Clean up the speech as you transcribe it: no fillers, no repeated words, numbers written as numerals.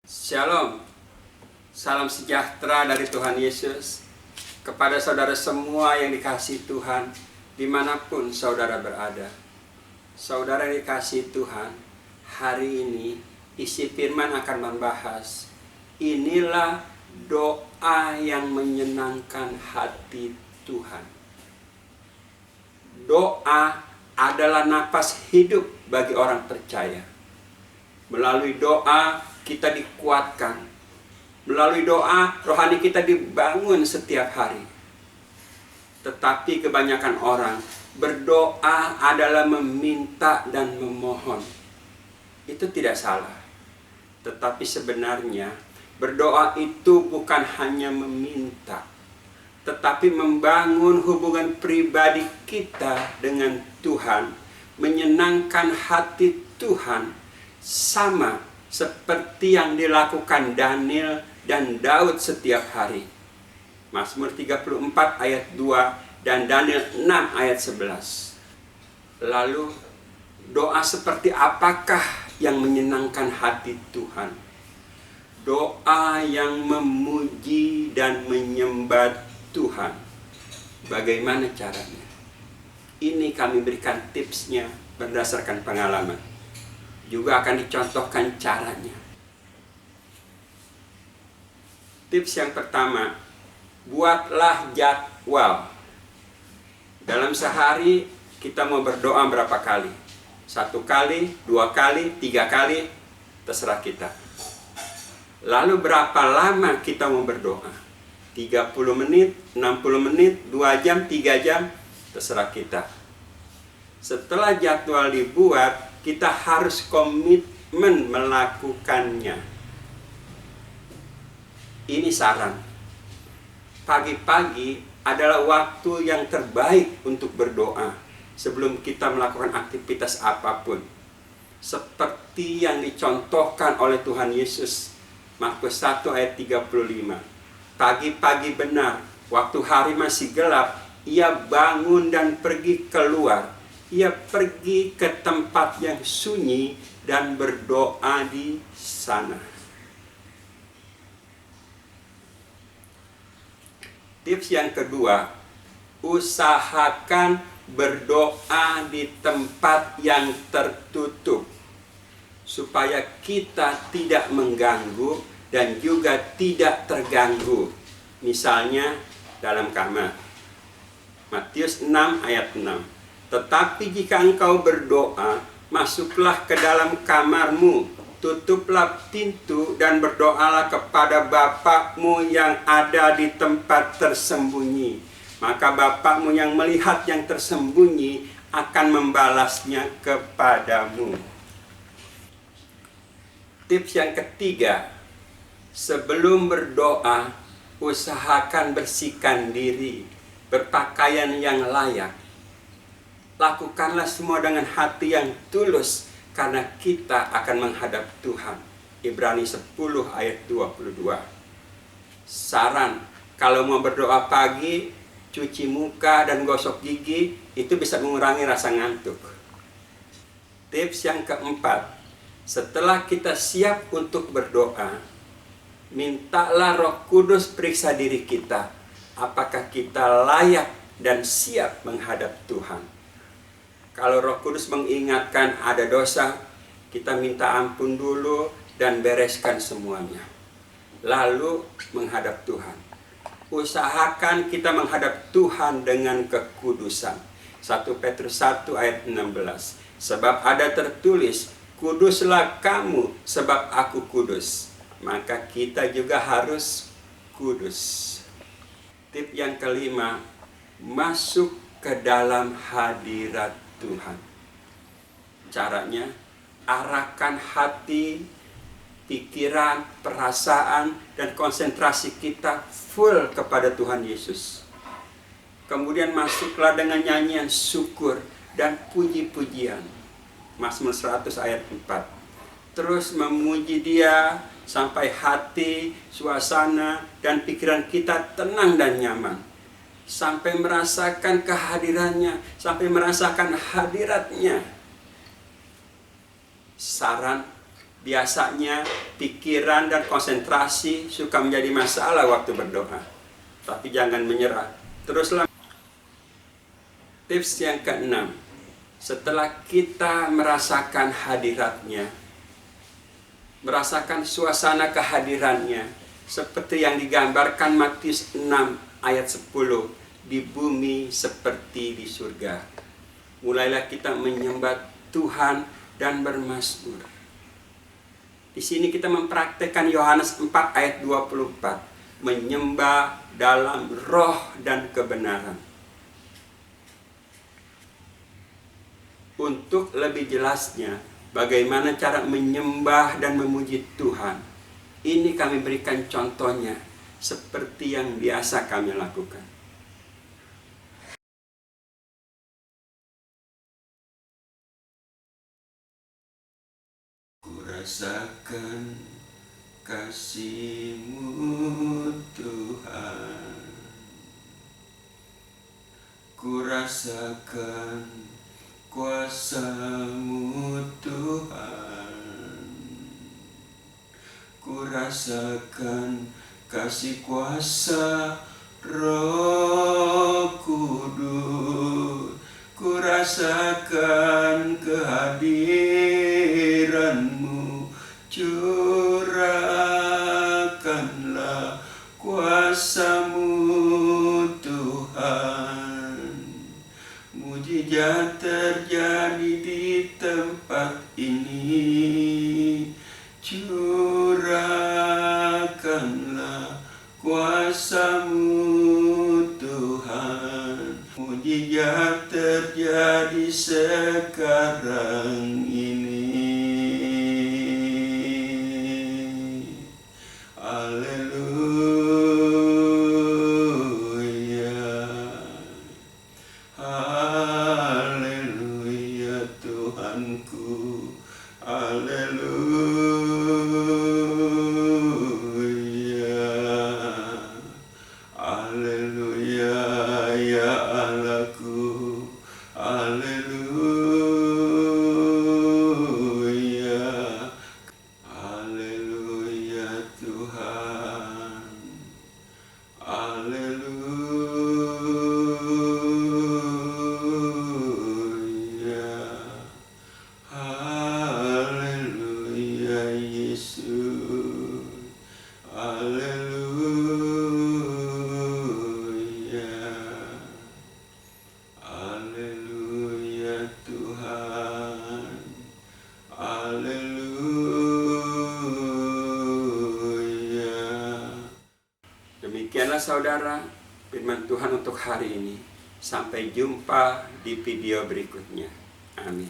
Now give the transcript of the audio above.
Shalom, salam sejahtera dari Tuhan Yesus kepada saudara semua yang dikasihi Tuhan dimanapun saudara berada. Saudara yang dikasihi Tuhan, hari ini isi firman akan membahas inilah doa yang menyenangkan hati Tuhan. Doa adalah napas hidup bagi orang percaya. Melalui doa kita dikuatkan. Melalui doa rohani kita dibangun setiap hari. Tetapi kebanyakan orang berdoa adalah meminta dan memohon. Itu tidak salah. Tetapi sebenarnya berdoa itu bukan hanya meminta, tetapi membangun hubungan pribadi kita dengan Tuhan, menyenangkan hati Tuhan, sama seperti yang dilakukan Daniel dan Daud setiap hari. Mazmur 34 ayat 2 dan Daniel 6 ayat 11. Lalu doa seperti apakah yang menyenangkan hati Tuhan? Doa yang memuji dan menyembah Tuhan. Bagaimana caranya? Ini kami berikan tipsnya berdasarkan pengalaman. Juga akan dicontohkan caranya. Tips yang pertama, buatlah jadwal. Dalam sehari kita mau berdoa berapa kali? 1 kali, 2 kali, 3 kali, terserah kita. Lalu berapa lama kita mau berdoa? 30 menit, 60 menit, 2 jam, 3 jam, terserah kita. Setelah jadwal dibuat, kita harus komitmen melakukannya. Ini saran. Pagi-pagi adalah waktu yang terbaik untuk berdoa sebelum kita melakukan aktivitas apapun. Seperti yang dicontohkan oleh Tuhan Yesus. Markus 1 ayat 35. Pagi-pagi benar, waktu hari masih gelap, ia bangun dan pergi keluar. Ia pergi ke tempat yang sunyi dan berdoa di sana. Tips yang kedua, usahakan berdoa di tempat yang tertutup supaya kita tidak mengganggu dan juga tidak terganggu. Misalnya dalam kamar. Matius 6 ayat 6. Tetapi jika engkau berdoa, masuklah ke dalam kamarmu, tutuplah pintu dan berdoalah kepada Bapakmu yang ada di tempat tersembunyi. Maka Bapakmu yang melihat yang tersembunyi akan membalasnya kepadamu. Tips yang ketiga, sebelum berdoa, usahakan bersihkan diri, berpakaian yang layak. Lakukanlah semua dengan hati yang tulus karena kita akan menghadap Tuhan. Ibrani 10 ayat 22. Saran, kalau mau berdoa pagi, cuci muka dan gosok gigi, itu bisa mengurangi rasa ngantuk. Tips yang keempat, setelah kita siap untuk berdoa, mintalah Roh Kudus periksa diri kita. Apakah kita layak dan siap menghadap Tuhan? Kalau Roh Kudus mengingatkan ada dosa, kita minta ampun dulu dan bereskan semuanya. Lalu menghadap Tuhan. Usahakan kita menghadap Tuhan dengan kekudusan. 1 Petrus 1 ayat 16. Sebab ada tertulis, kuduslah kamu sebab aku kudus. Maka kita juga harus kudus. Tip yang kelima, masuk ke dalam hadirat Tuhan. Caranya, arahkan hati, pikiran, perasaan, dan konsentrasi kita full kepada Tuhan Yesus. Kemudian masuklah dengan nyanyian syukur dan puji-pujian. Mazmur 100 ayat 4. Terus memuji Dia sampai hati, suasana, dan pikiran kita tenang dan nyaman. Sampai merasakan kehadirannya, sampai merasakan hadiratnya. Saran, Biasanya pikiran dan konsentrasi suka menjadi masalah waktu berdoa. Tapi jangan menyerah. Teruslah. Tips yang keenam. Setelah kita merasakan hadiratnya, merasakan suasana kehadirannya, seperti yang digambarkan Matius 6 ayat 10, di bumi seperti di surga. Mulailah kita menyembah Tuhan dan bermazmur. Di sini kita mempraktekkan Yohanes 4 ayat 24, menyembah dalam roh dan kebenaran. Untuk lebih jelasnya, bagaimana cara menyembah dan memuji Tuhan, ini kami berikan contohnya, seperti yang biasa kami lakukan. Rasakan kasih-Mu Tuhan, ku rasakan kuasa-Mu Tuhan, ku rasakan kasih kuasa Roh Kudus, ku rasakan kehadiran-Mu, curahkanlah kuasa-Mu Tuhan. Mujizat terjadi di tempat ini, curahkanlah kuasa-Mu Tuhan. Mujizat terjadi sekarang ini. Haleluya, haleluya Tuhanku, haleluya, haleluya ya Allahku, haleluya, haleluya Tuhan, haleluya, haleluya Yesus, haleluya, haleluya Tuhan, haleluya. Demikianlah saudara, firman Tuhan untuk hari ini. Sampai jumpa di video berikutnya. Amin.